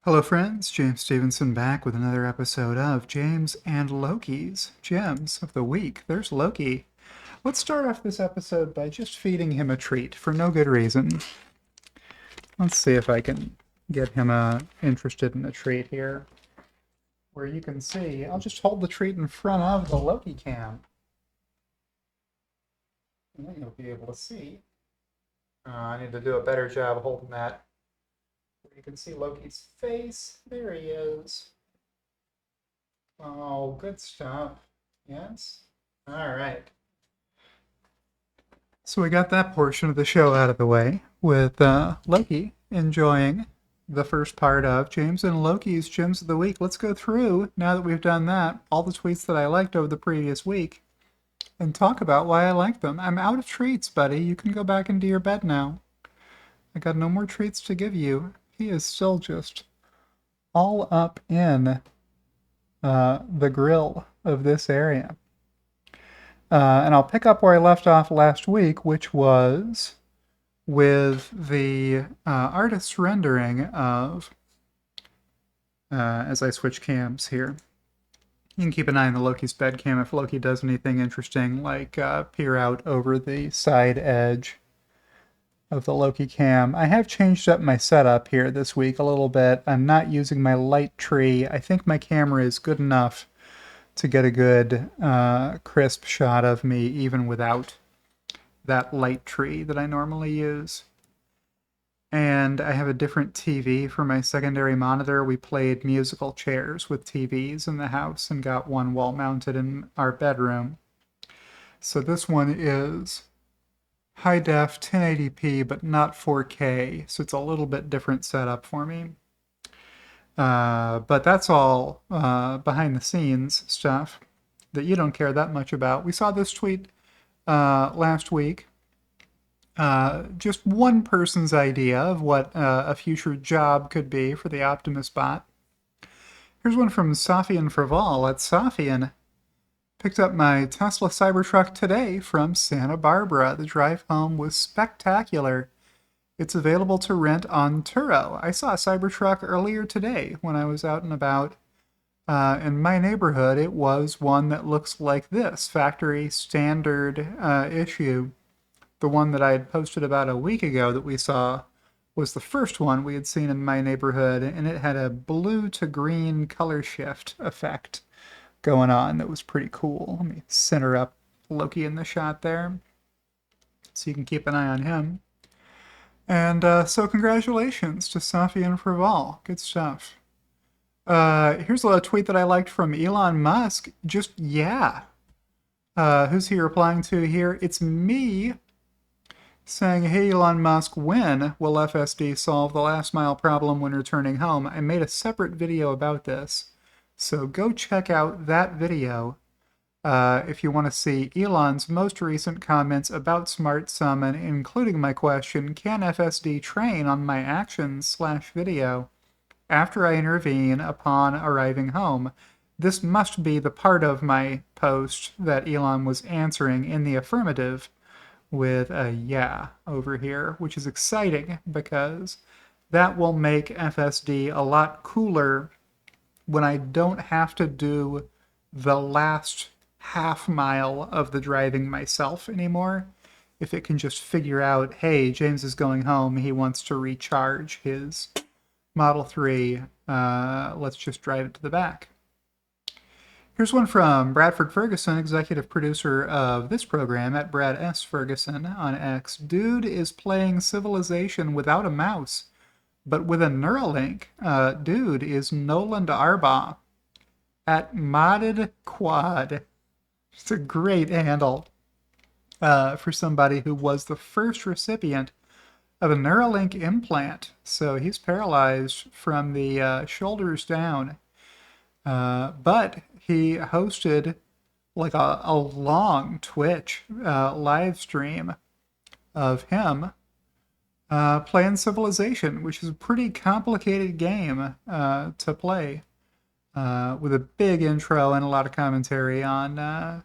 Hello friends, James Stevenson back with another episode of James and Loki's Gems of the Week. There's Loki. Let's start off this episode by just feeding him a treat for no good reason. Let's see if I can get him interested in a treat here. Where you can see, I'll just hold the treat in front of the Loki cam. And then you'll be able to see. I need to do a better job holding that. You can see Loki's face. There he is. Oh, good stuff. Yes? All right. So we got that portion of the show out of the way with Loki enjoying the first part of James and Loki's Gems of the Week. Let's go through, now that we've done that, all the tweets that I liked over the previous week and talk about why I like them. I'm out of treats, buddy. You can go back into your bed now. I got no more treats to give you. He is still just all up in the grill of this area. And I'll pick up where I left off last week, which was with the artist's rendering of, as I switch cams here. You can keep an eye on the Loki's bed cam if Loki does anything interesting, like peer out over the side edge of the Loki cam. I have changed up my setup here this week a little bit. I'm not using my light tree. I think my camera is good enough to get a good crisp shot of me even without that light tree that I normally use. And I have a different TV for my secondary monitor. We played musical chairs with TVs in the house and got one wall mounted in our bedroom. So this one is high def 1080p but not 4K, so it's a little bit different setup for me. But that's all behind the scenes stuff that you don't care that much about. We saw this tweet last week. Just one person's idea of what a future job could be for the Optimus bot. Here's one from Safian Fraval at Safian. Picked up my Tesla Cybertruck today from Santa Barbara. The drive home was spectacular. It's available to rent on Turo. I saw a Cybertruck earlier today when I was out and about. In my neighborhood, it was one that looks like this, factory standard issue. The one that I had posted about a week ago that we saw was the first one we had seen in my neighborhood, and it had a blue to green color shift effect going on that was pretty cool. Let me center up Loki in the shot there so you can keep an eye on him. And so congratulations to Safi and Fraval. Good stuff. Here's a tweet that I liked from Elon Musk. Just, yeah. Who's he replying to here? It's me saying, hey, Elon Musk, when will FSD solve the last mile problem when returning home? I made a separate video about this. So go check out that video if you want to see Elon's most recent comments about Smart Summon, including my question, can FSD train on my actions/video after I intervene upon arriving home? This must be the part of my post that Elon was answering in the affirmative with a yeah over here, which is exciting because that will make FSD a lot cooler when I don't have to do the last half mile of the driving myself anymore. If it can just figure out, hey, James is going home, he wants to recharge his Model 3, let's just drive it to the back. Here's one from Bradford Ferguson, executive producer of this program at Brad S. Ferguson on X. Dude is playing Civilization without a mouse, but with a Neuralink. Dude is Nolan Arbaugh at Modded Quad. It's a great handle for somebody who was the first recipient of a Neuralink implant. So he's paralyzed from the shoulders down. But he hosted like a long Twitch live stream of him playing Civilization, which is a pretty complicated game to play, with a big intro and a lot of commentary on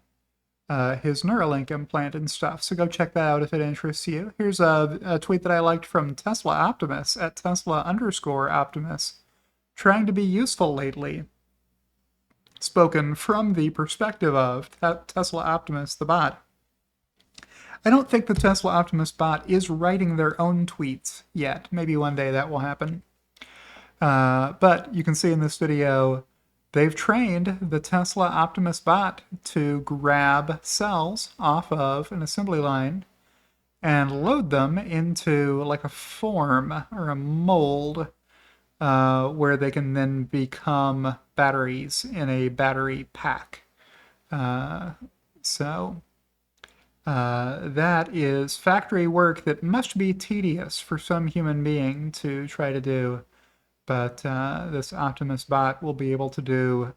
his Neuralink implant and stuff. So go check that out if it interests you. Here's a tweet that I liked from Tesla Optimus at Tesla_Optimus. trying to be useful lately. Spoken from the perspective of Tesla Optimus, the bot. I don't think the Tesla Optimus bot is writing their own tweets yet. Maybe one day that will happen. But you can see in this video, they've trained the Tesla Optimus bot to grab cells off of an assembly line and load them into like a form or a mold where they can then become batteries in a battery pack. So that is factory work that must be tedious for some human being to try to do. But this Optimus bot will be able to do,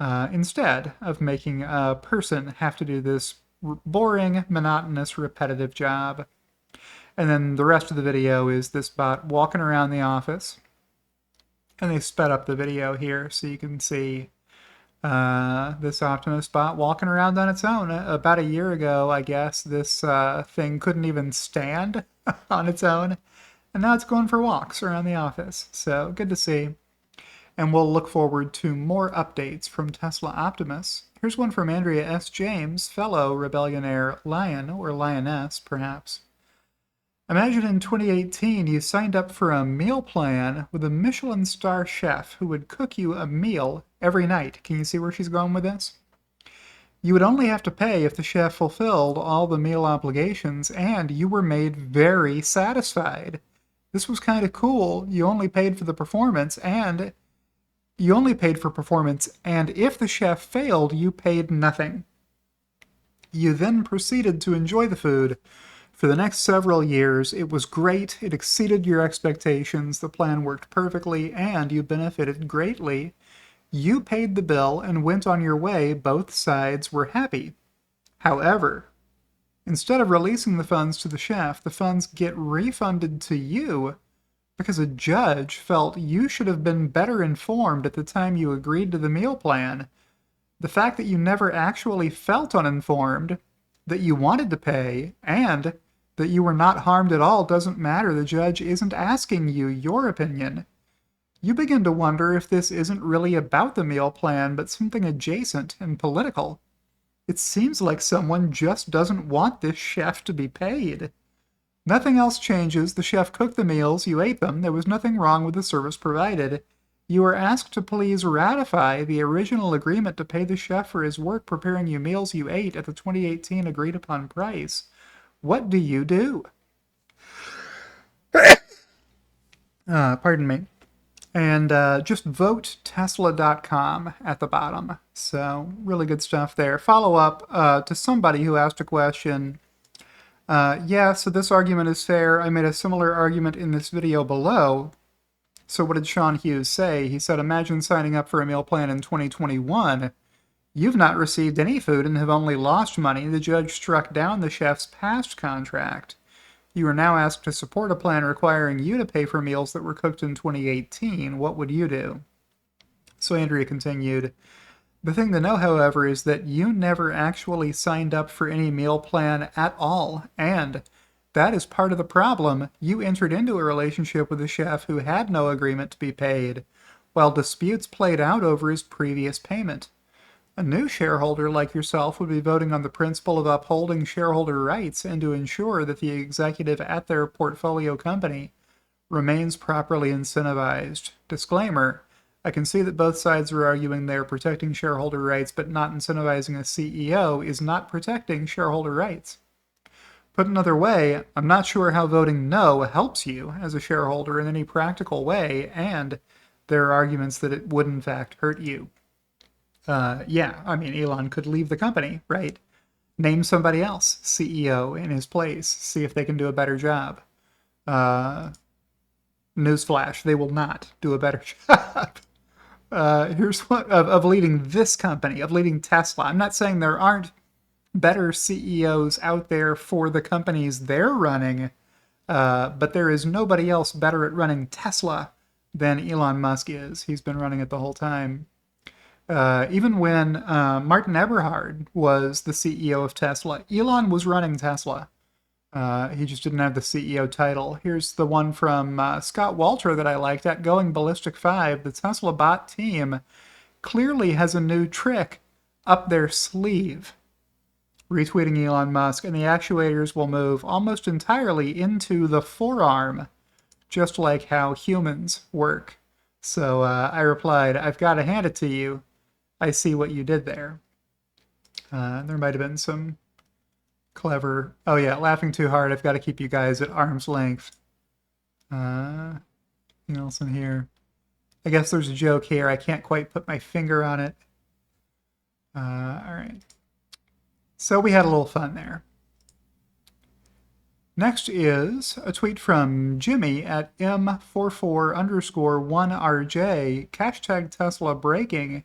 instead of making a person have to do this boring, monotonous, repetitive job. And then the rest of the video is this bot walking around the office. And they sped up the video here so you can see this Optimus bot walking around on its own. About a year ago, I guess, this thing couldn't even stand on its own. And now it's going for walks around the office. So good to see. And we'll look forward to more updates from Tesla Optimus. Here's one from Andrea S. James, fellow Rebellionaire Lion, or Lioness, perhaps. Imagine in 2018 you signed up for a meal plan with a Michelin star chef who would cook you a meal every night. Can you see where she's going with this? You would only have to pay if the chef fulfilled all the meal obligations, and you were made very satisfied. This was kind of cool. You only paid for performance, and if the chef failed, you paid nothing. You then proceeded to enjoy the food for the next several years. It was great. It exceeded your expectations. The plan worked perfectly, and you benefited greatly. You paid the bill and went on your way. Both sides were happy. However, instead of releasing the funds to the chef, the funds get refunded to you because a judge felt you should have been better informed at the time you agreed to the meal plan. The fact that you never actually felt uninformed, that you wanted to pay, and that you were not harmed at all doesn't matter. The judge isn't asking you your opinion. You begin to wonder if this isn't really about the meal plan, but something adjacent and political. It seems like someone just doesn't want this chef to be paid. Nothing else changes. The chef cooked the meals, you ate them, there was nothing wrong with the service provided. You were asked to please ratify the original agreement to pay the chef for his work preparing you meals you ate at the 2018 agreed upon price. What do you do? Pardon me. And just vote Tesla.com at the bottom. So really good stuff there. Follow up to somebody who asked a question. Yeah, so this argument is fair. I made a similar argument in this video below. So what did Sean Hughes say? He said, imagine signing up for a meal plan in 2021. You've not received any food and have only lost money. The judge struck down the chef's past contract. You are now asked to support a plan requiring you to pay for meals that were cooked in 2018. What would you do? So Andrea continued, the thing to know, however, is that you never actually signed up for any meal plan at all, and that is part of the problem. You entered into a relationship with a chef who had no agreement to be paid, while disputes played out over his previous payment. A new shareholder like yourself would be voting on the principle of upholding shareholder rights and to ensure that the executive at their portfolio company remains properly incentivized. Disclaimer, I can see that both sides are arguing they are protecting shareholder rights, but not incentivizing a CEO is not protecting shareholder rights. Put another way, I'm not sure how voting no helps you as a shareholder in any practical way, and there are arguments that it would in fact hurt you. Yeah, I mean, Elon could leave the company, right? Name somebody else CEO in his place, see if they can do a better job. Newsflash, they will not do a better job. Here's what of leading this company, of leading Tesla. I'm not saying there aren't better CEOs out there for the companies they're running, but there is nobody else better at running Tesla than Elon Musk is. He's been running it the whole time. Even when Martin Eberhard was the CEO of Tesla, Elon was running Tesla. He just didn't have the CEO title. Here's the one from Scott Walter that I liked at Going Ballistic 5. The Tesla bot team clearly has a new trick up their sleeve. Retweeting Elon Musk, and the actuators will move almost entirely into the forearm, just like how humans work. So I replied, I've got to hand it to you. I see what you did there. There might have been some clever... Oh yeah, laughing too hard. I've got to keep you guys at arm's length. Anything else in here? I guess there's a joke here. I can't quite put my finger on it. All right. So we had a little fun there. Next is a tweet from Jimmy at M44_1RJ. Hashtag Tesla breaking.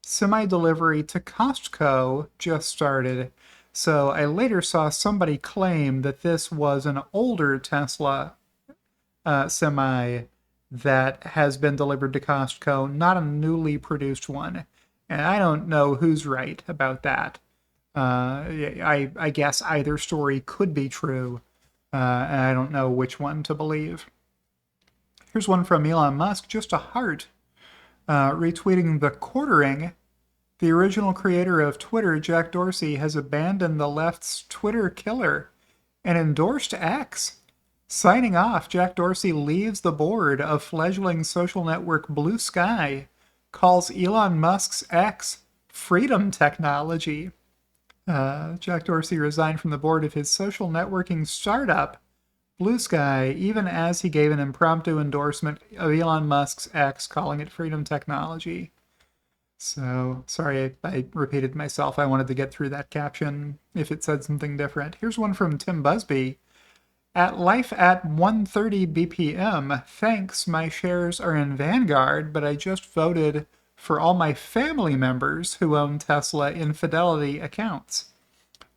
Semi-delivery to Costco just started. So I later saw somebody claim that this was an older Tesla semi that has been delivered to Costco, not a newly produced one. And I don't know who's right about that. I guess either story could be true, and I don't know which one to believe. Here's one from Elon Musk, just a heart, retweeting the quartering. The original creator of Twitter, Jack Dorsey, has abandoned the left's Twitter killer and endorsed X. Signing off, Jack Dorsey leaves the board of fledgling social network Blue Sky, calls Elon Musk's X freedom technology. Jack Dorsey resigned from the board of his social networking startup, Blue Sky, even as he gave an impromptu endorsement of Elon Musk's X, calling it freedom technology. So, sorry I repeated myself. I wanted to get through that caption if it said something different. Here's one from Tim Busby. At life at 1:30 BPM, thanks, my shares are in Vanguard, but I just voted for all my family members who own Tesla in Fidelity accounts.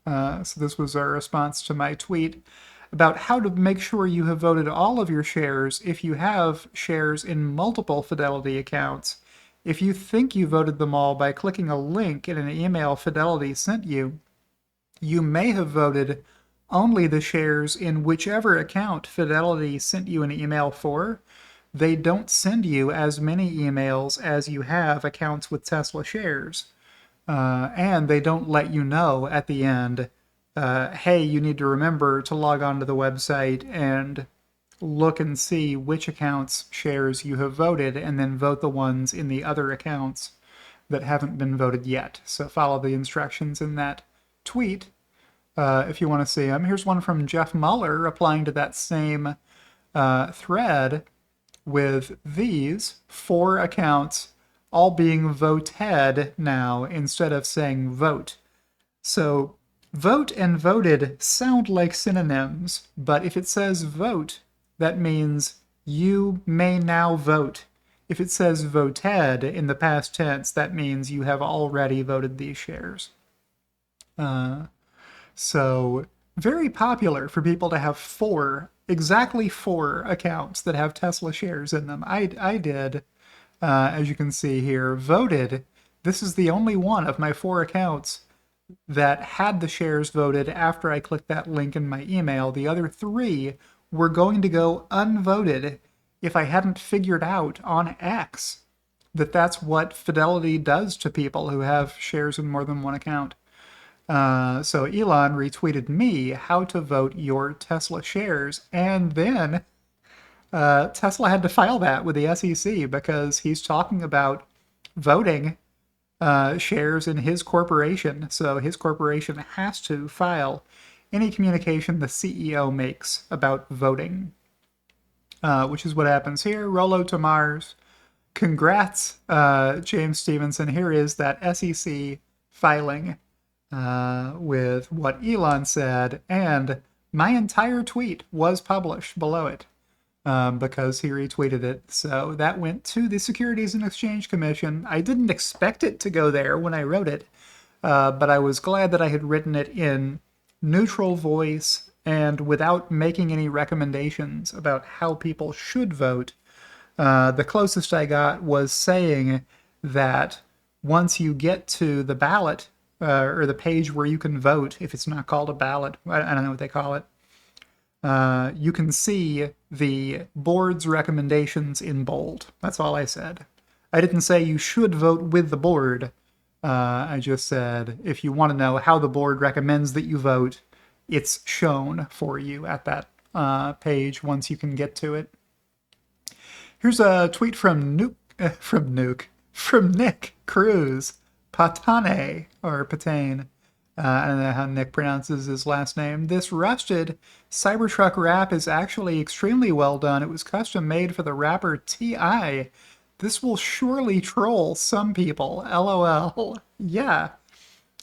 So this was our response to my tweet about how to make sure you have voted all of your shares if you have shares in multiple Fidelity accounts. If you think you voted them all by clicking a link in an email Fidelity sent you, you may have voted only the shares in whichever account Fidelity sent you an email for. They don't send you as many emails as you have accounts with Tesla shares. And they don't let you know at the end, hey, you need to remember to log on to the website and look and see which accounts shares you have voted, and then vote the ones in the other accounts that haven't been voted yet. So follow the instructions in that tweet if you want to see them. Here's one from Jeff Muller replying to that same thread with these 4 accounts all being voted now instead of saying vote. So vote and voted sound like synonyms, but if it says vote, that means you may now vote. If it says voted in the past tense, that means you have already voted these shares. So very popular for people to have exactly four accounts that have Tesla shares in them. I did, as you can see here, voted. This is the only one of my 4 accounts that had the shares voted after I clicked that link in my email. The other 3 were going to go unvoted if I hadn't figured out on X that that's what Fidelity does to people who have shares in more than one account. So Elon retweeted me how to vote your Tesla shares, and then Tesla had to file that with the SEC because he's talking about voting shares in his corporation. So his corporation has to file any communication the CEO makes about voting, which is what happens here. Rolo to Mars. Congrats, James Stevenson. Here is that SEC filing with what Elon said, and my entire tweet was published below it because he retweeted it. So that went to the Securities and Exchange Commission. I didn't expect it to go there when I wrote it, but I was glad that I had written it in neutral voice and without making any recommendations about how people should vote. The closest I got was saying that once you get to the ballot, or the page where you can vote, if it's not called a ballot, I don't know what they call it, You can see the board's recommendations in bold. That's all I said. I didn't say you should vote with the board. I just said if you want to know how the board recommends that you vote, it's shown for you at that page once you can get to it. Here's a tweet from Nick Cruz, Patane, or Patane. I don't know how Nick pronounces his last name. This rusted Cybertruck wrap is actually extremely well done. It was custom made for the rapper T.I. This will surely troll some people. LOL. Yeah.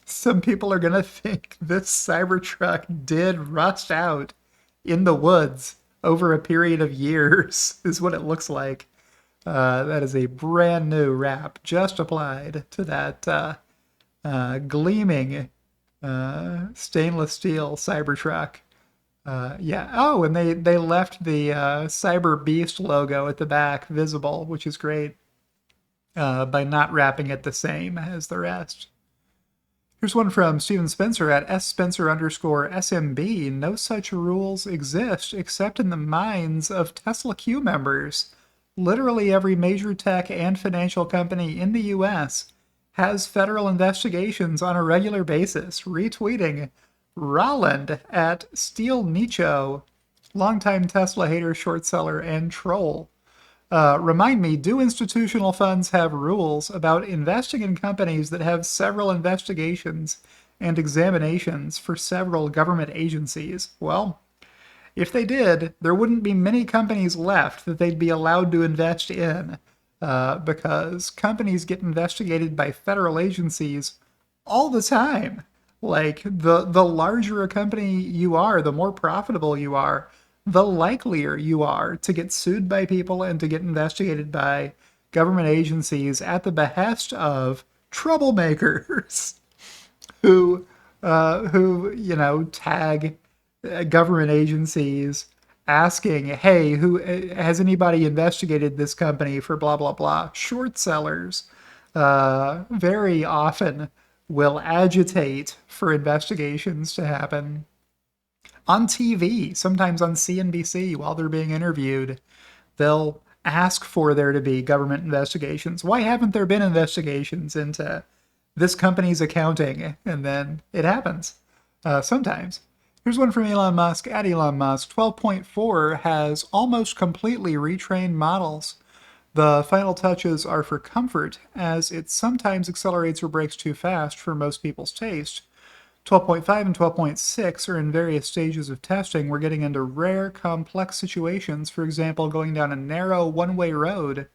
Some people are gonna think this Cybertruck did rust out in the woods over a period of years, is what it looks like. That is a brand new wrap just applied to that gleaming stainless steel Cybertruck. Yeah. Oh, and they left the Cyber Beast logo at the back visible, which is great, by not wrapping it the same as the rest. Here's one from Steven Spencer at @SSpencer_SMB. No such rules exist except in the minds of Tesla Q members. Literally every major tech and financial company in the US has federal investigations on a regular basis. Retweeting Rolland at Steel Nicho, longtime Tesla hater, short seller, and troll. Remind me, do institutional funds have rules about investing in companies that have several investigations and examinations for several government agencies? Well, if they did, there wouldn't be many companies left that they'd be allowed to invest in, because companies get investigated by federal agencies all the time. Like, the larger a company you are, the more profitable you are, the likelier you are to get sued by people and to get investigated by government agencies at the behest of troublemakers who tag government agencies asking, hey, who has anybody investigated this company for blah blah blah. Short sellers very often will agitate for investigations to happen on TV, sometimes on CNBC while they're being interviewed. They'll ask for there to be government investigations. Why haven't there been investigations into this company's accounting? And then it happens sometimes. Here's one from Elon Musk at Elon Musk. 12.4 has almost completely retrained models. The final touches are for comfort, as it sometimes accelerates or brakes too fast for most people's taste. 12.5 and 12.6 are in various stages of testing. We're getting into rare, complex situations, for example, going down a narrow one-way road,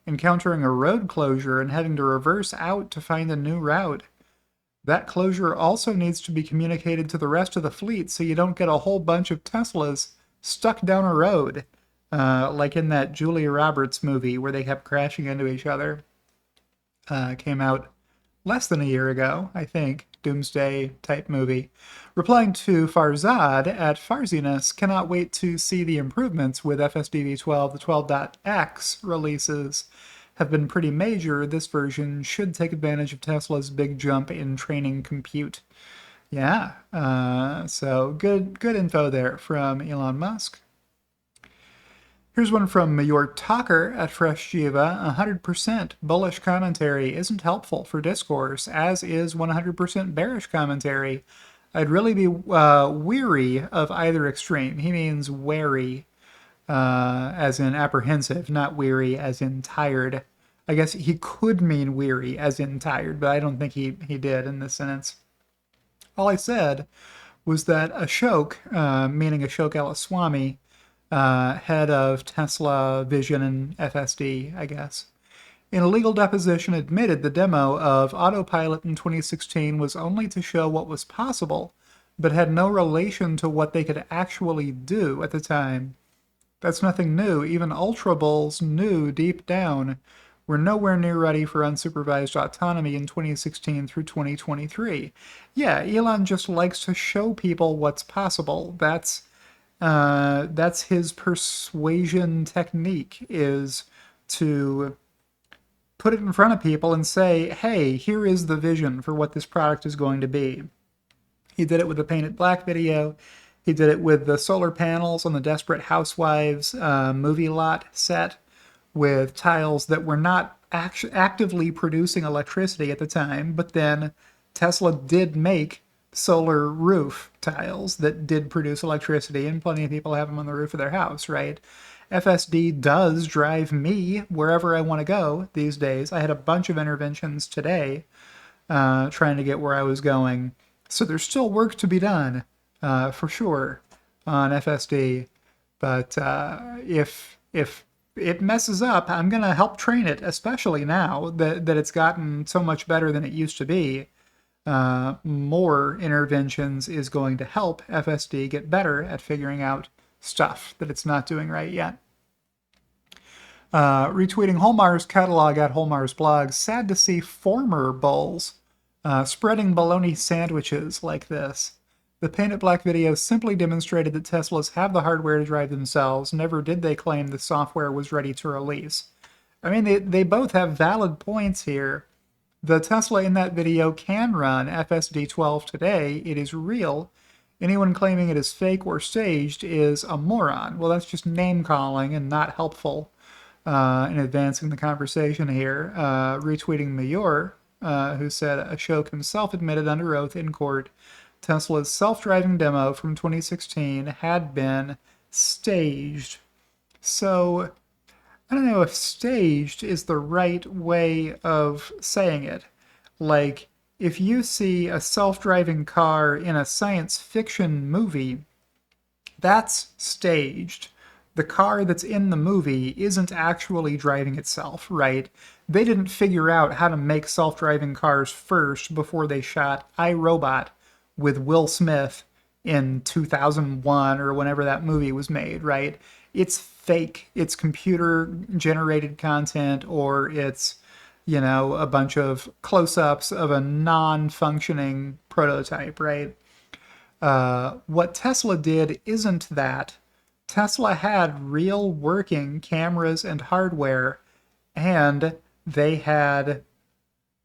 encountering a road closure and having to reverse out to find a new route. That closure also needs to be communicated to the rest of the fleet so you don't get a whole bunch of Teslas stuck down a road, like in that Julia Roberts movie where they kept crashing into each other. Came out less than a year ago, I think. Doomsday type movie. Replying to Farzad at Farziness, cannot wait to see the improvements with FSD v12. The 12.x releases have been pretty major. This version should take advantage of Tesla's big jump in training compute. Yeah, so good info there from Elon Musk. Here's one from Mayur Thaker at Fresh Jiva. 100% bullish commentary isn't helpful for discourse, as is 100% bearish commentary. I'd really be weary of either extreme. He means wary, as in apprehensive, not weary as in tired. I guess he could mean weary as in tired, but I don't think he did in this sentence. All I said was that Ashok, meaning Ashok Elaswamy, head of Tesla Vision and FSD, I guess, in a legal deposition admitted the demo of Autopilot in 2016 was only to show what was possible, but had no relation to what they could actually do at the time. That's nothing new. Even Ultra Bulls knew deep down we're nowhere near ready for unsupervised autonomy in 2016 through 2023. Yeah, Elon just likes to show people what's possible. That's his persuasion technique, is to put it in front of people and say, hey, here is the vision for what this product is going to be. He did it with the Paint It Black video. He did it with the solar panels on the Desperate Housewives movie lot set with tiles that were not actively producing electricity at the time, but then Tesla did make solar roof tiles that did produce electricity, and plenty of people have them on the roof of their house, right? FSD does drive me wherever I want to go these days. I had a bunch of interventions today trying to get where I was going. So there's still work to be done, for sure, on FSD. But if it messes up, I'm going to help train it, especially now that it's gotten so much better than it used to be. More interventions is going to help FSD get better at figuring out stuff that it's not doing right yet. Retweeting Holmar's catalog at Holmar's blog. Sad to see former bulls spreading bologna sandwiches like this. The Paint It Black video simply demonstrated that Teslas have the hardware to drive themselves. Never did they claim the software was ready to release. I mean, they both have valid points here. The Tesla in that video can run FSD12 today. It is real. Anyone claiming it is fake or staged is a moron. Well, that's just name-calling and not helpful in advancing the conversation here. Retweeting Mayur, who said Ashok himself admitted under oath in court Tesla's self-driving demo from 2016 had been staged. So I don't know if staged is the right way of saying it. Like, if you see a self-driving car in a science fiction movie, that's staged. The car that's in the movie isn't actually driving itself, right? They didn't figure out how to make self-driving cars first before they shot iRobot with Will Smith in 2001 or whenever that movie was made, right? It's fake. It's computer-generated content, or it's, a bunch of close-ups of a non-functioning prototype, right? What Tesla did isn't that. Tesla had real working cameras and hardware, and they had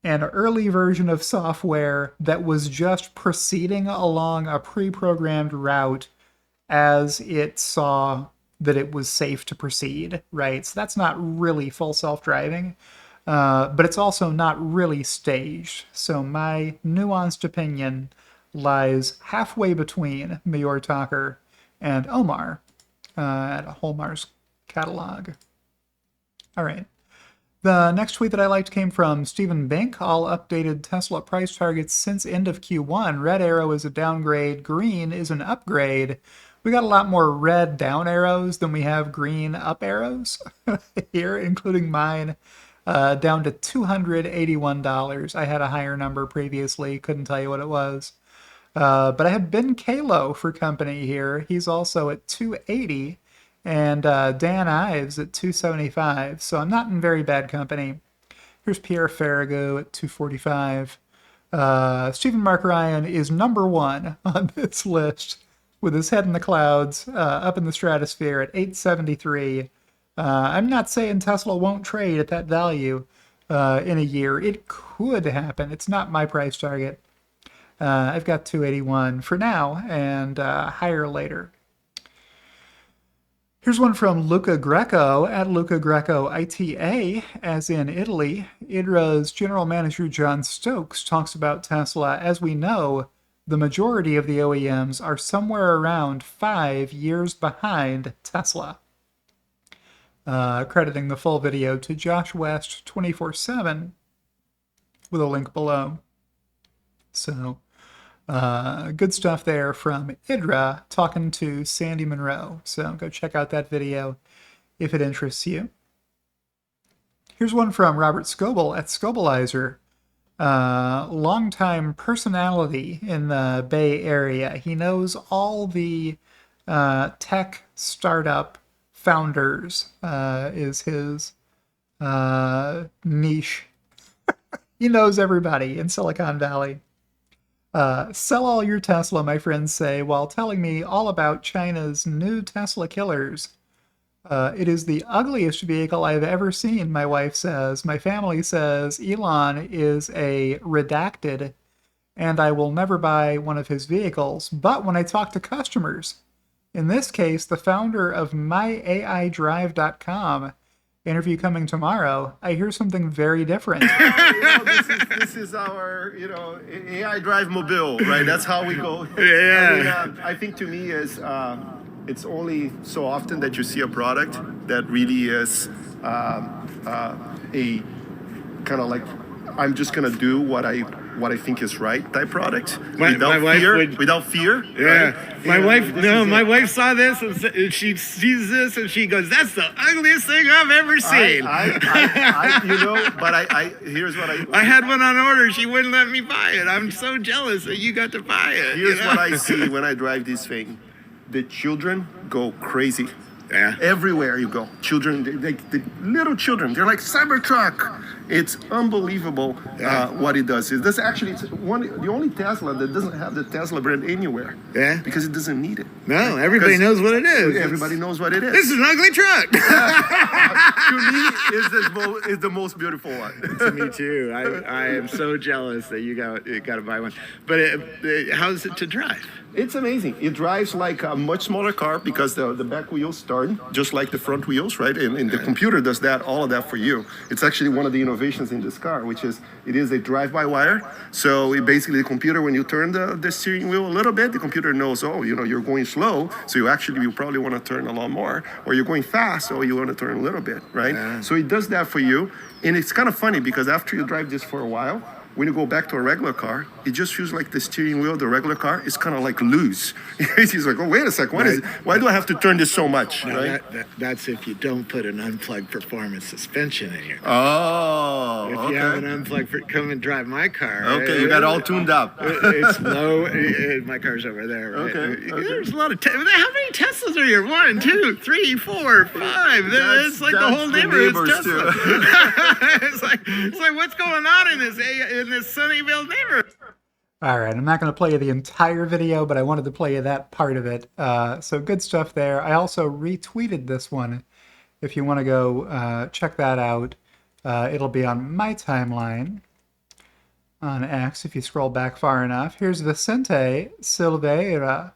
an early version of software that was just proceeding along a pre-programmed route as it saw that it was safe to proceed, right? So that's not really full self-driving, but it's also not really staged. So my nuanced opinion lies halfway between Mayur Thaker and Omar at Holmar's catalog. All right. The next tweet that I liked came from Stephen Bink. All updated Tesla price targets since end of Q1. Red arrow is a downgrade. Green is an upgrade. We got a lot more red down arrows than we have green up arrows here, including mine, down to $281. I had a higher number previously. Couldn't tell you what it was. But I have Ben Kalo for company here. He's also at 280. And Dan Ives at 275, so I'm not in very bad company. Here's Pierre Farragut at 245. Stephen Mark Ryan is number one on this list with his head in the clouds, up in the stratosphere at 873. I'm not saying Tesla won't trade at that value in a year. It could happen. It's not my price target. I've got 281 for now and higher later. Here's one from Luca Greco at Luca Greco ITA, as in Italy. IDRA's general manager John Stokes talks about Tesla. As we know, the majority of the OEMs are somewhere around 5 years behind Tesla. Crediting the full video to Josh West 24/7 with a link below. So, good stuff there from IDRA talking to Sandy Monroe. So go check out that video if it interests you. Here's one from Robert Scoble at Scobleizer. Longtime personality in the Bay Area. He knows all the tech startup founders, is his niche. He knows everybody in Silicon Valley. Sell all your Tesla, my friends say, while telling me all about China's new Tesla killers. It is the ugliest vehicle I've ever seen, my wife says. My family says Elon is a redacted and I will never buy one of his vehicles. But when I talk to customers, in this case, the founder of myaidrive.com, interview coming tomorrow, I hear something very different. This is our, AI Drive Mobile, right? That's how we go. Yeah. I think to me is it's only so often that you see a product that really is a kind of like, I'm just gonna do what I think is right type product without fear. Yeah, right? my wife saw this and she sees this and she goes, "That's the ugliest thing I've ever seen." Here's what I had one on order. She wouldn't let me buy it. I'm so jealous that you got to buy it. Here's what I see when I drive this thing: the children go crazy. Yeah. Everywhere you go, children, the little children, they're like Cybertruck. It's unbelievable what it does. It's the only Tesla that doesn't have the Tesla brand anywhere. Yeah. Because it doesn't need it. No, everybody knows what it is. Everybody knows what it is. This is an ugly truck. To me, is the most beautiful one. To me too. I am so jealous that you got to buy one. But how's it to drive? It's amazing. It drives like a much smaller car because the back wheels turn just like the front wheels, right? And the computer does all of that for you. It's actually one of the innovations in this car, which is it is a drive-by-wire. So the computer, when you turn the steering wheel a little bit, the computer knows, you're going slow, so you probably want to turn a lot more, or you're going fast, so you want to turn a little bit, right? Yeah. So it does that for you. And it's kind of funny because after you drive this for a while, when you go back to a regular car, it just feels like the steering wheel of the regular car is kind of like loose. He's like, oh, wait a sec, why do I have to turn this so much? No, right? that's if you don't put an unplugged performance suspension in your car. Oh, If you have an unplugged, come and drive my car. Okay, you got it all tuned up. It's low. My car's over there. Right? Okay. There's a lot of. How many Teslas are here? 1, 2, 3, 4, 5. It's like the whole neighborhood's Tesla. it's like what's going on in this Sunnyvale neighborhood? All right, I'm not going to play you the entire video, but I wanted to play you that part of it. So good stuff there. I also retweeted this one. If you want to go check that out, it'll be on my timeline on X if you scroll back far enough. Here's Vicente Silveira,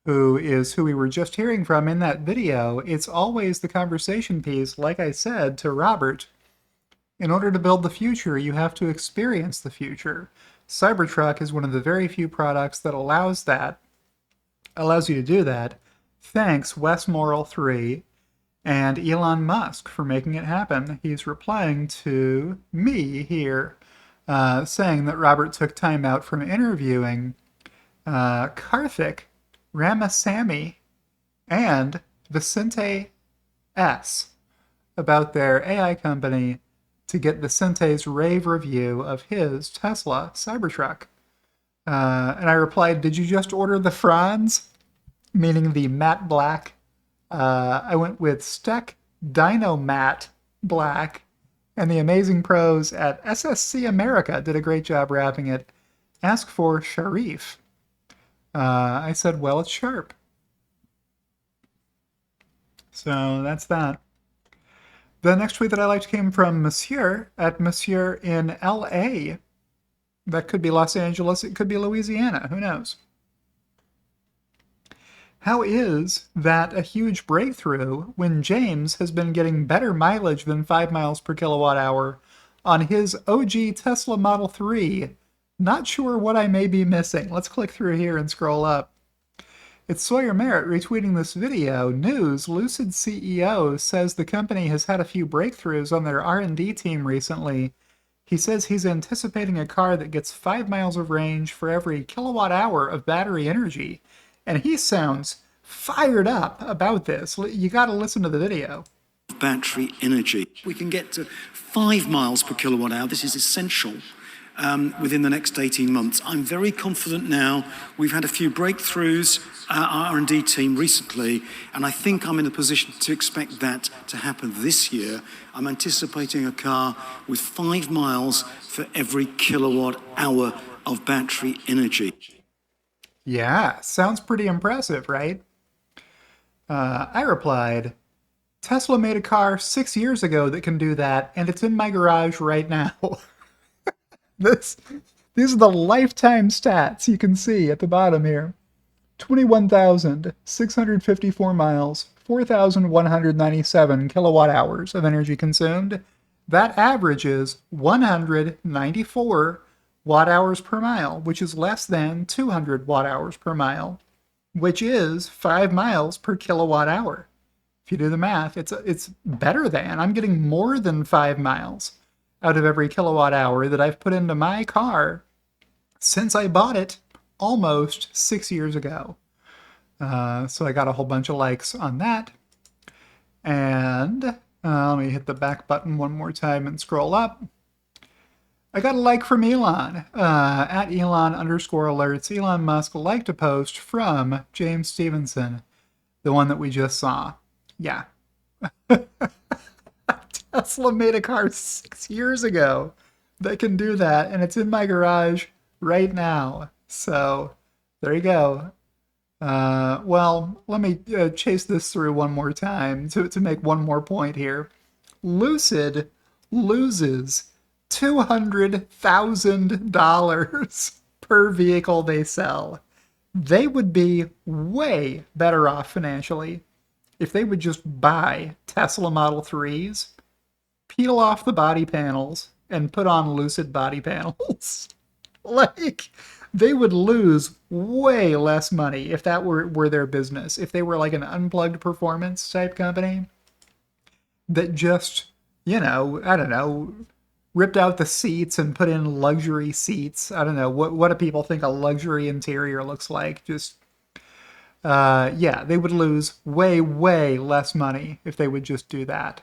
who we were just hearing from in that video. It's always the conversation piece, like I said to Robert. In order to build the future, you have to experience the future. Cybertruck is one of the very few products that allows you to do that. Thanks, Westmoral3 and Elon Musk for making it happen. He's replying to me here, saying that Robert took time out from interviewing Karthik Ramasamy and Vicente S. about their AI company to get Vicente's rave review of his Tesla Cybertruck. And I replied, did you just order the Franz? Meaning the matte black. I went with Steck Dino Matte Black, and the amazing pros at SSC America did a great job wrapping it. Ask for Sharif. I said, well, it's sharp. So that's that. The next tweet that I liked came from Monsieur at Monsieur in LA. That could be Los Angeles, it could be Louisiana, who knows? How is that a huge breakthrough when James has been getting better mileage than 5 miles per kilowatt hour on his OG Tesla Model 3? Not sure what I may be missing. Let's click through here and scroll up. It's Sawyer Merritt retweeting this video. News, Lucid CEO says the company has had a few breakthroughs on their R&D team recently. He says he's anticipating a car that gets 5 miles of range for every kilowatt hour of battery energy. And he sounds fired up about this. You gotta listen to the video. Battery energy. We can get to 5 miles per kilowatt hour. This is essential. Within the next 18 months. I'm very confident now. We've had a few breakthroughs, our R&D team recently, and I think I'm in a position to expect that to happen this year. I'm anticipating a car with 5 miles for every kilowatt hour of battery energy. Yeah, sounds pretty impressive, right? I replied, Tesla made a car 6 years ago that can do that, and it's in my garage right now. These are the lifetime stats you can see at the bottom here. 21,654 miles, 4,197 kilowatt hours of energy consumed. That averages 194 watt hours per mile, which is less than 200 watt hours per mile, which is 5 miles per kilowatt hour. If you do the math, it's better than. I'm getting more than 5 miles out of every kilowatt hour that I've put into my car since I bought it almost 6 years ago. So I got a whole bunch of likes on that. And let me hit the back button one more time and scroll up. I got a like from Elon, at Elon_alerts. Elon Musk liked a post from James Stevenson, the one that we just saw. Yeah. Tesla made a car 6 years ago that can do that, and it's in my garage right now. So there you go. Well, let me chase this through one more time to make one more point here. Lucid loses $200,000 per vehicle they sell. They would be way better off financially if they would just buy Tesla Model 3s, peel off the body panels, and put on Lucid body panels. Like, they would lose way less money if that were their business. If they were like an unplugged performance type company that just, I don't know, ripped out the seats and put in luxury seats. I don't know, what do people think a luxury interior looks like? Just, yeah, they would lose way, way less money if they would just do that.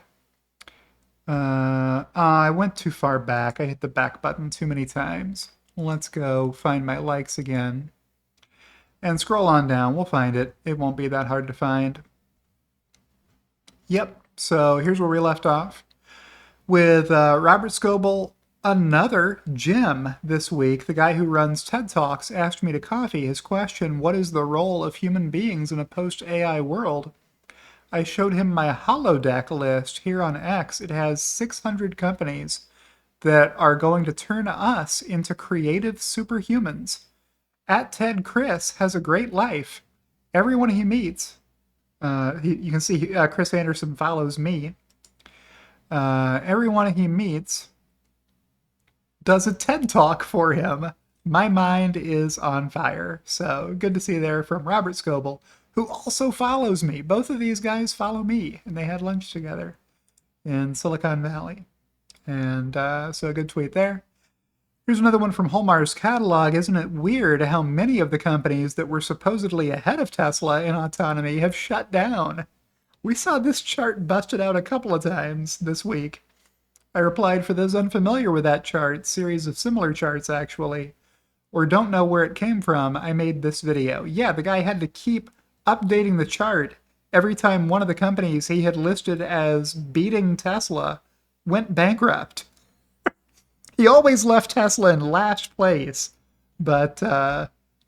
I went too far back. I hit the back button too many times. Let's go find my likes again. And scroll on down. We'll find it. It won't be that hard to find. Yep. So here's where we left off. With Robert Scoble, another gem this week. The guy who runs TED Talks asked me to coffee his question, what is the role of human beings in a post-AI world? I showed him my holodeck list here on X. It has 600 companies that are going to turn us into creative superhumans. At Ted Chris has a great life. Everyone he meets, you can see Chris Anderson follows me. Everyone he meets does a TED Talk for him. My mind is on fire. So good to see there from Robert Scoble, who also follows me. Both of these guys follow me, and they had lunch together in Silicon Valley. And so a good tweet there. Here's another one from Holmar's catalog. Isn't it weird how many of the companies that were supposedly ahead of Tesla in autonomy have shut down? We saw this chart busted out a couple of times this week. I replied, for those unfamiliar with that chart, series of similar charts actually, or don't know where it came from, I made this video. Yeah, the guy had to keep updating the chart every time one of the companies he had listed as beating Tesla went bankrupt. He always left Tesla in last place, but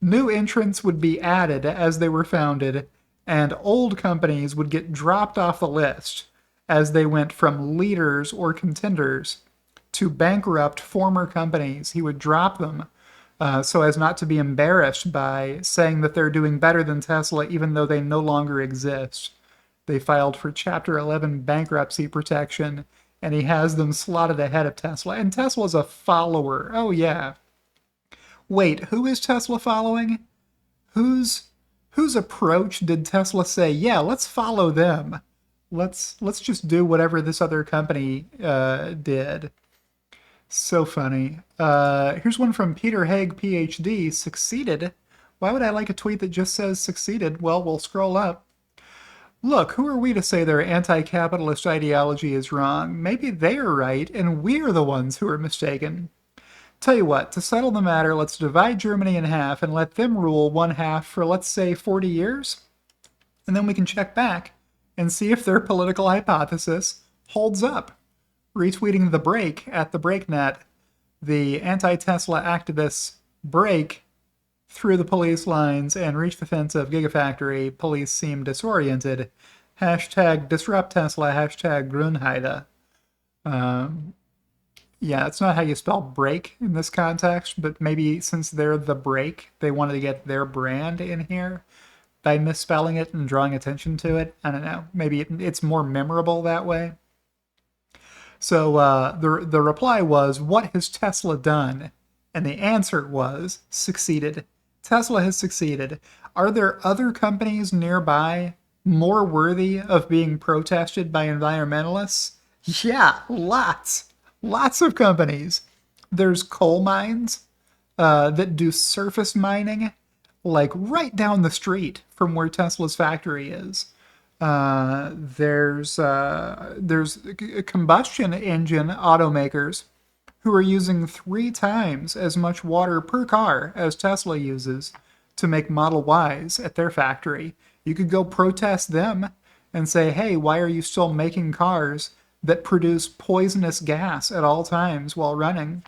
new entrants would be added as they were founded, and old companies would get dropped off the list as they went from leaders or contenders to bankrupt former companies. He would drop them so as not to be embarrassed by saying that they're doing better than Tesla even though they no longer exist. They filed for Chapter 11 bankruptcy protection, and he has them slotted ahead of Tesla. And Tesla's a follower. Oh, yeah. Wait, who is Tesla following? Whose approach did Tesla say, yeah, let's follow them? Let's just do whatever this other company did. So funny. Here's one from Peter Haig, PhD. Succeeded. Why would I like a tweet that just says succeeded? Well, we'll scroll up. Look, who are we to say their anti-capitalist ideology is wrong? Maybe they are right, and we're the ones who are mistaken. Tell you what, to settle the matter, let's divide Germany in half and let them rule one half for, let's say, 40 years. And then we can check back and see if their political hypothesis holds up. Retweeting The Break at The Breaknet, the anti-Tesla activists break through the police lines and reach the fence of Gigafactory. Police seem disoriented. Hashtag disrupt Tesla, hashtag Grünheide. Yeah, it's not how you spell break in this context, but maybe since they're the break, they wanted to get their brand in here by misspelling it and drawing attention to it. I don't know. Maybe it's more memorable that way. So the reply was, "What has Tesla done?" And the answer was, "Succeeded. Tesla has succeeded. Are there other companies nearby more worthy of being protested by environmentalists? Yeah, lots. Lots of companies. There's coal mines that do surface mining, like right down the street from where Tesla's factory is. There's combustion engine automakers who are using 3 times as much water per car as Tesla uses to make Model Ys at their factory. You could go protest them and say, hey, why are you still making cars that produce poisonous gas at all times while running?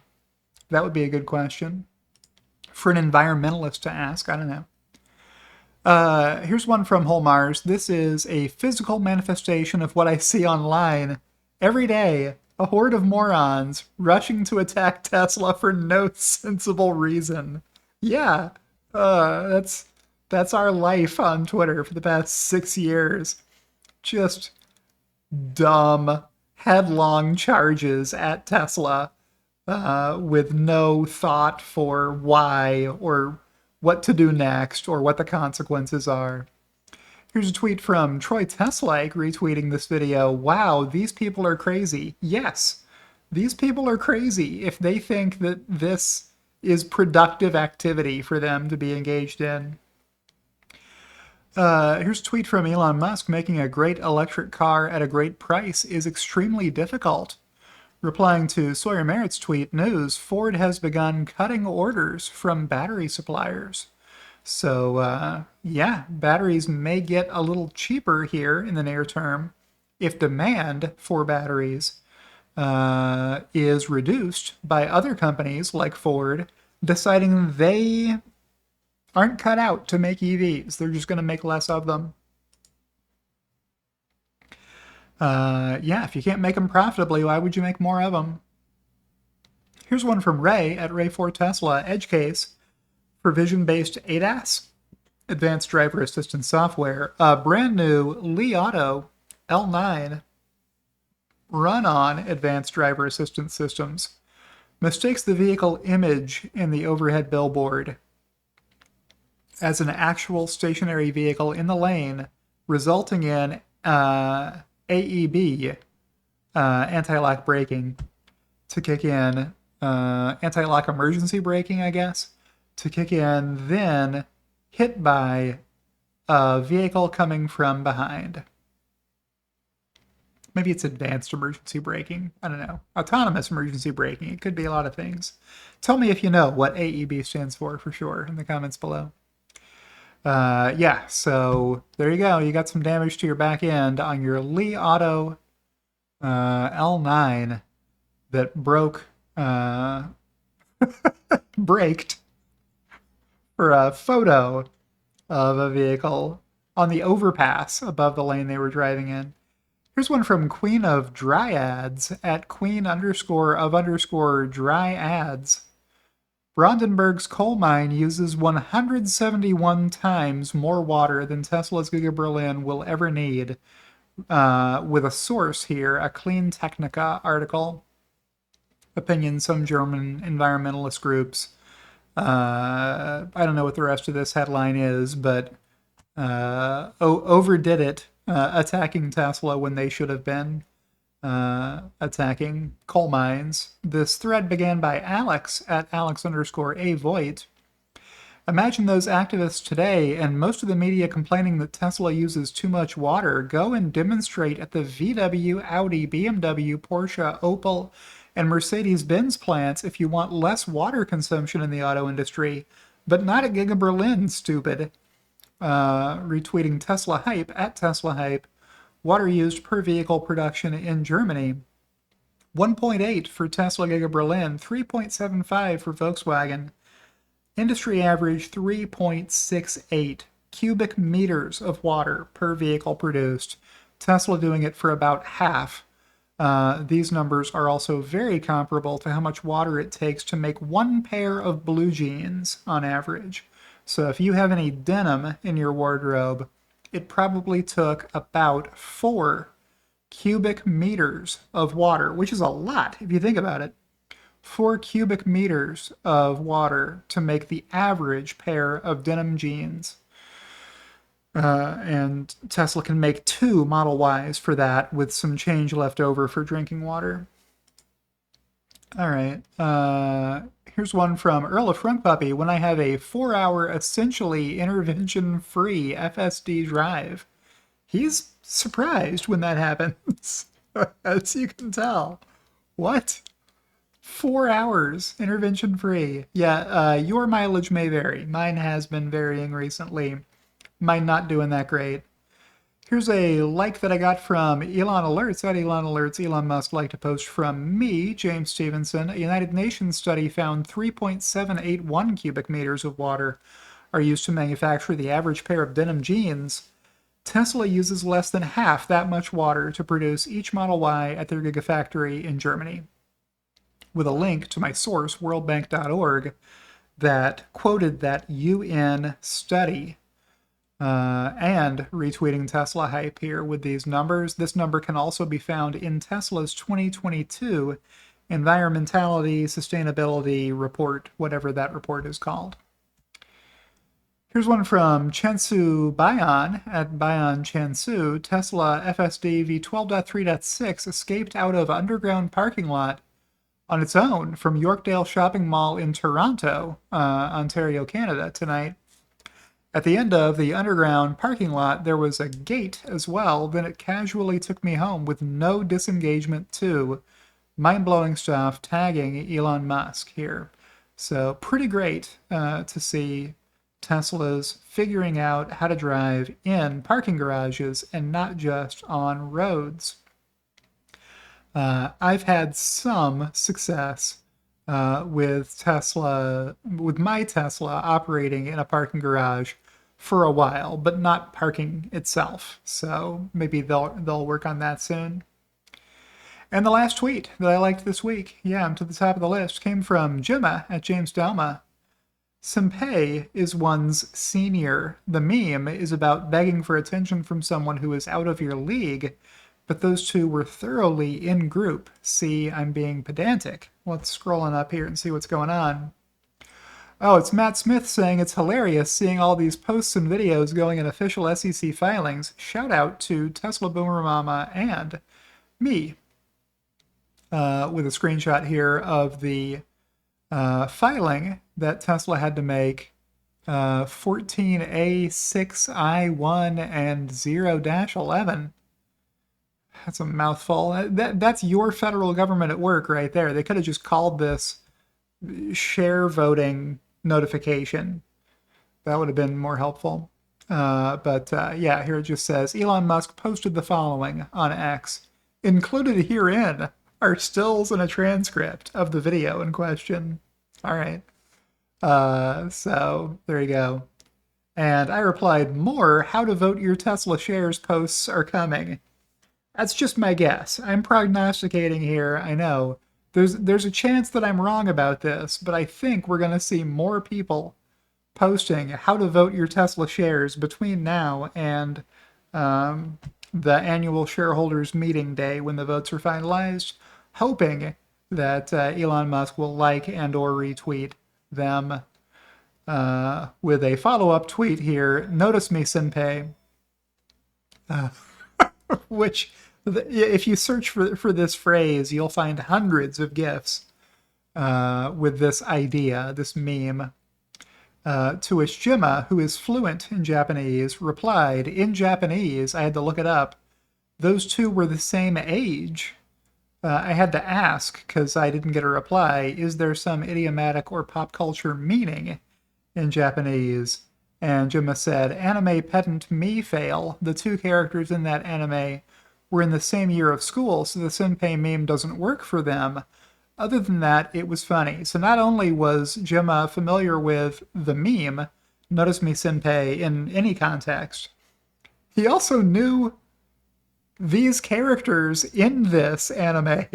That would be a good question for an environmentalist to ask. I don't know. Here's one from Holmars. This is a physical manifestation of what I see online every day. A horde of morons rushing to attack Tesla for no sensible reason. Yeah, that's our life on Twitter for the past 6 years. Just dumb, headlong charges at Tesla with no thought for why or what to do next or what the consequences are. Here's a tweet from Troy Teslake retweeting this video. Wow, these people are crazy. Yes, these people are crazy if they think that this is productive activity for them to be engaged in. Here's a tweet from Elon Musk. Making a great electric car at a great price is extremely difficult. Replying to Sawyer Merritt's tweet, news, Ford has begun cutting orders from battery suppliers. So, yeah, batteries may get a little cheaper here in the near term if demand for batteries is reduced by other companies like Ford deciding they aren't cut out to make EVs. They're just going to make less of them. Yeah, if you can't make them profitably, why would you make more of them? Here's one from Ray at Ray4Tesla. Edge case for vision-based ADAS, advanced driver assistance software. A brand new Li Auto L9 run on advanced driver assistance systems mistakes the vehicle image in the overhead billboard as an actual stationary vehicle in the lane, resulting in AEB, anti-lock braking, to kick in, anti-lock emergency braking, I guess, to kick in, then hit by a vehicle coming from behind. Maybe it's advanced emergency braking. I don't know. Autonomous emergency braking. It could be a lot of things. Tell me if you know what AEB stands for sure in the comments below. Yeah, so there you go. You got some damage to your back end on your Li Auto L9 that braked for a photo of a vehicle on the overpass above the lane they were driving in. Here's one from Queen of Dryads at Queen_of_Dryads. Brandenburg's coal mine uses 171 times more water than Tesla's Giga Berlin will ever need. With a source here, a Clean Technica article. Opinion, some German environmentalist groups. I don't know what the rest of this headline is, but overdid it attacking Tesla when they should have been attacking coal mines. This thread began by Alex at Alex_A_Voigt. Imagine those activists today and most of the media complaining that Tesla uses too much water. Go and demonstrate at the VW, Audi, BMW, Porsche, Opel, and Mercedes-Benz plants if you want less water consumption in the auto industry, but not at Giga Berlin, stupid. Retweeting Tesla Hype at Tesla Hype. Water used per vehicle production in Germany. 1.8 for Tesla Giga Berlin, 3.75 for Volkswagen. Industry average 3.68 cubic meters of water per vehicle produced. Tesla doing it for about half These numbers are also very comparable to how much water it takes to make one pair of blue jeans on average. So if you have any denim in your wardrobe, it probably took about 4 cubic meters of water, which is a lot if you think about it. 4 cubic meters of water to make the average pair of denim jeans. And Tesla can make 2 Model Ys for that with some change left over for drinking water. All right. Here's one from Earl of Front Puppy. When I have a 4-hour, essentially intervention-free FSD drive, he's surprised when that happens, as you can tell. What? 4 hours intervention-free. Yeah, your mileage may vary. Mine has been varying recently. Mine not doing that great. Here's a like that I got from Elon Alerts. At Elon Alerts, Elon Musk liked a post from me, James Stevenson. A United Nations study found 3.781 cubic meters of water are used to manufacture the average pair of denim jeans. Tesla uses less than half that much water to produce each Model Y at their Gigafactory in Germany. With a link to my source, worldbank.org, that quoted that UN study. And retweeting Tesla hype here with these numbers. This number can also be found in Tesla's 2022 Environmentality Sustainability Report, whatever that report is called. Here's one from Chensu Bayan at Bayan Chensu. Tesla FSD v12.3.6 escaped out of underground parking lot on its own from Yorkdale Shopping Mall in Toronto, Ontario, Canada tonight. At the end of the underground parking lot, there was a gate as well. Then it casually took me home with no disengagement too. Mind-blowing stuff, tagging Elon Musk here. So pretty great to see Tesla's figuring out how to drive in parking garages and not just on roads. I've had some success with my Tesla operating in a parking garage for a while, but not parking itself. So maybe they'll work on that soon. And the last tweet that I liked this week, yeah, I'm to the top of the list, came from Jimma at James Delma. Senpai is one's senior. The meme is about begging for attention from someone who is out of your league, but those two were thoroughly in group. See, I'm being pedantic. Let's scroll on up here and see what's going on. Oh, it's Matt Smith saying it's hilarious seeing all these posts and videos going in official SEC filings. Shout out to Tesla Boomer Mama and me. With a screenshot here of the filing that Tesla had to make 14A6I1 and 0-11. That's a mouthful. That's your federal government at work right there. They could have just called this share voting notification. That would have been more helpful. But yeah, here it just says, Elon Musk posted the following on X. Included herein are stills and a transcript of the video in question. All right. So there you go. And I replied, more how to vote your Tesla shares posts are coming. That's just my guess. I'm prognosticating here, I know. There's a chance that I'm wrong about this, but I think we're going to see more people posting how to vote your Tesla shares between now and the annual shareholders meeting day when the votes are finalized, hoping that Elon Musk will like and or retweet them with a follow-up tweet here. Notice me, Senpai. Which, if you search for this phrase, you'll find hundreds of GIFs with this idea, this meme. To which Jimma, who is fluent in Japanese, replied, in Japanese, I had to look it up, those two were the same age. I had to ask, because I didn't get a reply, is there some idiomatic or pop culture meaning in Japanese? And Jimma said, anime pedant me fail. The two characters in that anime were in the same year of school, so the senpai meme doesn't work for them. Other than that, it was funny. So not only was Jimma familiar with the meme, notice me senpai, in any context, he also knew these characters in this anime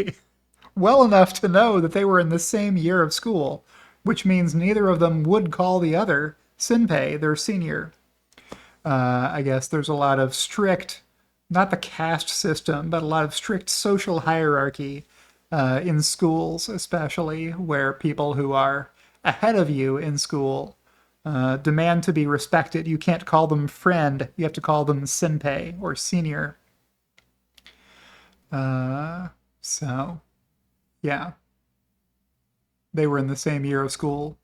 well enough to know that they were in the same year of school, which means neither of them would call the other Senpei, their senior. I guess there's a lot of strict, not the caste system, but a lot of strict social hierarchy in schools, especially, where people who are ahead of you in school demand to be respected. You can't call them friend, you have to call them senpei or senior. So, yeah. They were in the same year of school.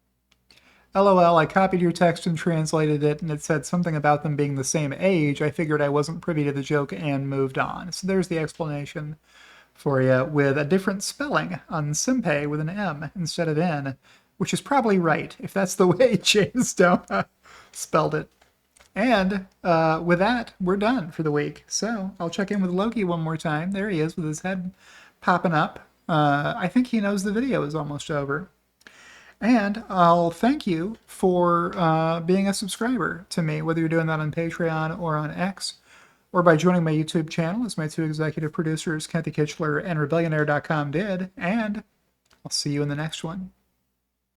LOL, I copied your text and translated it, and it said something about them being the same age. I figured I wasn't privy to the joke and moved on. So there's the explanation for you, with a different spelling on senpei with an M instead of N, which is probably right, if that's the way James Doma spelled it. And with that, we're done for the week. So I'll check in with Loki one more time. There he is with his head popping up. I think he knows the video is almost over. And I'll thank you for being a subscriber to me, whether you're doing that on Patreon or on X, or by joining my YouTube channel, as my two executive producers, Kathy Kitchler and Rebellionaire.com did. And I'll see you in the next one.